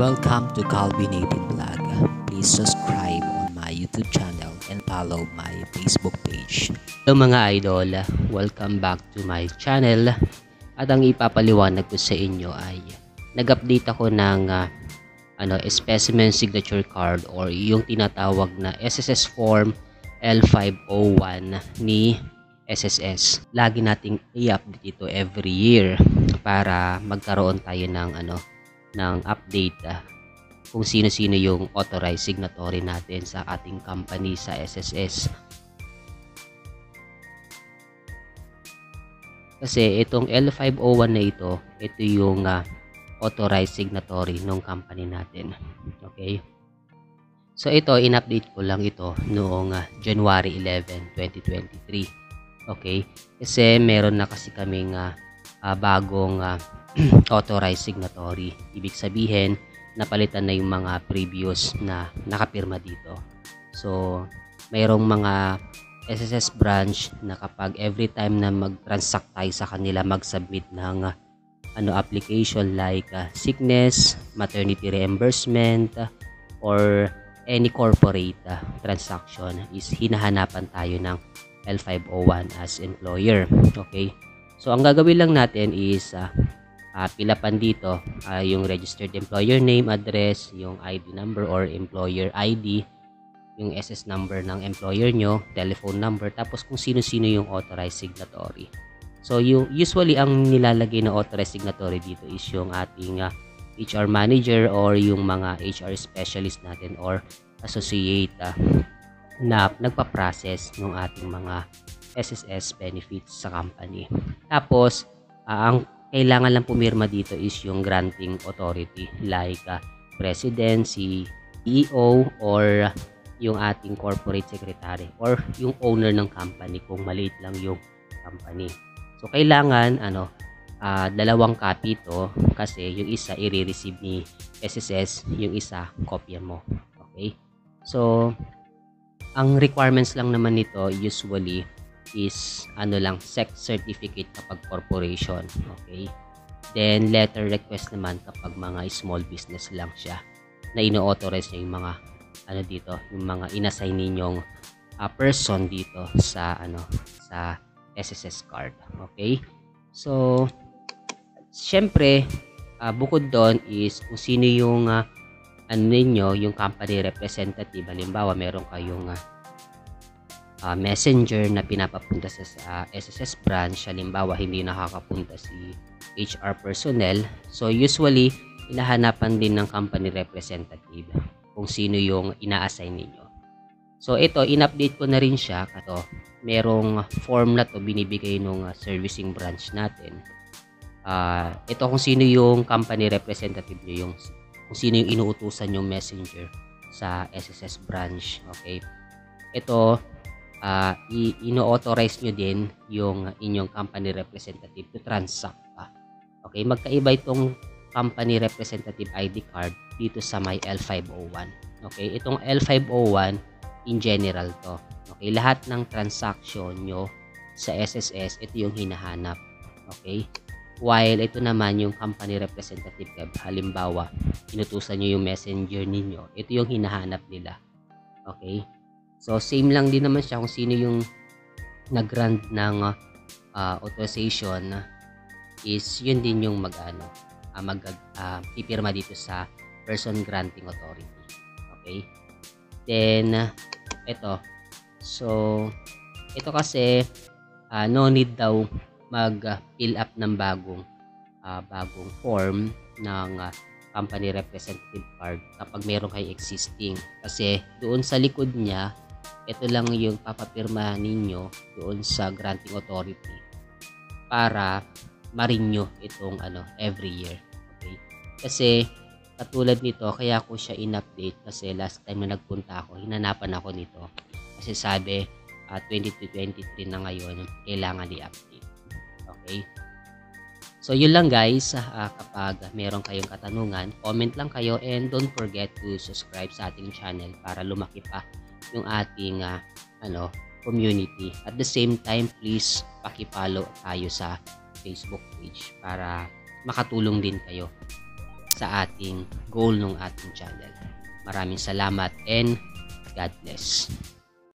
Welcome to Calvin Native Vlog. Please subscribe on my YouTube channel and follow my Facebook page. Hello mga idol, welcome back to my channel. At ang ipapaliwanag ko sa inyo ay nag-update ako ng specimen signature card or yung tinatawag na SSS form L501 ni SSS. Lagi nating i-update ito every year para magkaroon tayo ng update kung sino-sino yung authorized signatory natin sa ating company sa SSS. Kasi itong L501 na ito yung authorized signatory ng company natin. Okay? So ito, in-update ko lang ito noong January 11, 2023. Okay? Kasi meron na kasi kaming bagong authorized signatory. Ibig sabihin, napalitan na yung mga previous na nakapirma dito. So, mayroong mga SSS branch na kapag every time na mag-transact tayo sa kanila, mag-submit ng application like sickness, maternity reimbursement, or any corporate transaction is hinahanapan tayo ng L501 as employer. Okay? So, ang gagawin lang natin is pilapan dito yung registered employer name, address, yung ID number or employer ID, yung SS number ng employer nyo, telephone number, tapos kung sino-sino yung authorized signatory. So usually ang nilalagay na authorized signatory dito is yung ating HR manager or yung mga HR specialist natin or associate na nagpa-process ng ating mga SSS benefits sa company. Tapos ang kailangan lang pumirma dito is yung granting authority like president, CEO, or yung ating corporate secretary or yung owner ng company kung maliit lang yung company. So kailangan dalawang copy to kasi yung isa i-receive ni SSS, yung isa kopya mo. Okay? So ang requirements lang naman nito usually is sex certificate kapag corporation. Okay? Then letter request naman kapag mga small business lang siya na ino-authorize niya yung mga yung mga inassign ninyong person dito sa sa SSS card. Okay? So syempre bukod doon is kung sino yung yung company representative. Halimbawa meron kayong messenger na pinapapunta sa SSS branch, halimbawa hindi nakakapunta si HR personnel, so usually hinahanapan din ng company representative kung sino yung ina-assign ninyo. So ito, in-update ko na rin siya. Merong form na to binibigay nung servicing branch natin. Ito kung sino yung company representative nyo, kung sino yung inuutusan yung messenger sa SSS branch. Okay, ito ino-authorize nyo din yung inyong company representative to transact. Okay, magkaiba itong company representative ID card dito sa my L501. Okay, itong L501 in general to. Okay, lahat ng transaction nyo sa SSS, ito yung hinahanap. Okay, while ito naman yung company representative card, halimbawa inutusan nyo yung messenger ninyo, ito yung hinahanap nila. Okay, so same lang din naman siya kung sino yung nag-grant ng authorization is yun din yung pipirma dito sa person granting authority. Okay? Then ito. So ito kasi no need daw mag-fill up ng bagong form ng company representative card kapag meron kayo existing, kasi doon sa likod niya ito lang yung papapirma ninyo doon sa granting authority para ma-renew itong every year. Okay? Kasi katulad nito, kaya ko siya in-update kasi last time na nagpunta ako, hinanapan ako nito kasi sabi 2023 na ngayon, kailangan i-update. Okay? So yun lang guys, kapag meron kayong katanungan, comment lang kayo and don't forget to subscribe sa ating channel para lumaki pa yung ating community. At the same time, please paki-follow tayo sa Facebook page para makatulong din kayo. sa ating goal ng ating channel. Maraming salamat and God bless.